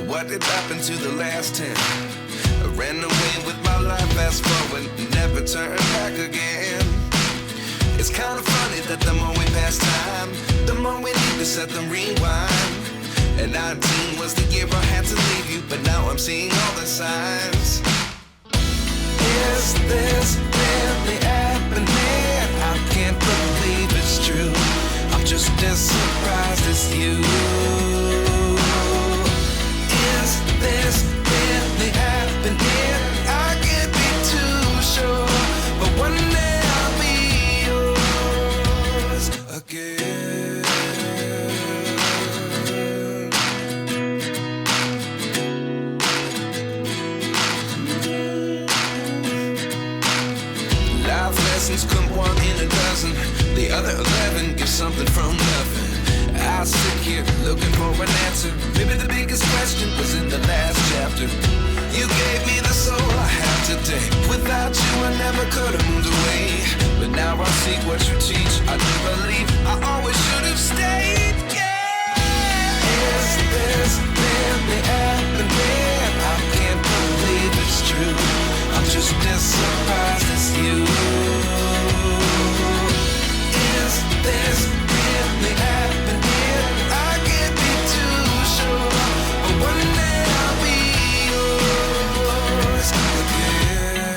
What did happen to the last 10? I ran away with my life, fast forward, never turn back again. It's kind of funny that the more we pass time, the more we need to set them rewind. And 19 was the year I had to leave you, but now I'm seeing all the signs. Is this really happening? I can't believe it's true. I'm just as surprised as you. Is this really happening? I can't be too sure, but one day I'll be yours again. Life lessons come one in a dozen. The other 11 give something from nothing. I sit here looking for an answer. Maybe the biggest question was in the last chapter. You gave me the soul I have today. Without you I never could have moved away. But now I see what you teach. I do believe I always should have stayed. Yeah. Is this really happening? I can't believe it's true. I'm just as surprised as you. Is this really happening? I can't be too sure, but one day I'll be yours again.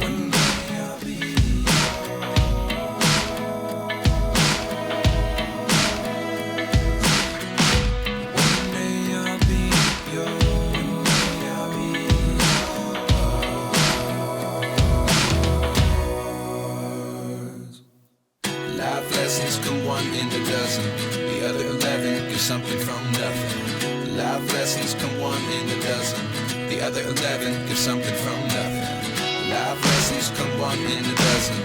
One day I'll be One day I'll be yours. I'll be yours. Life lessons come one in a dozen. The other 11 give something from nothing. Life lessons come one in a dozen. The other 11 give something from nothing. Life lessons come one in a dozen.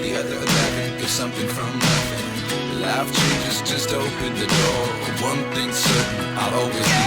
The other 11 give something from nothing. Life changes just open the door. One thing's certain, I'll always be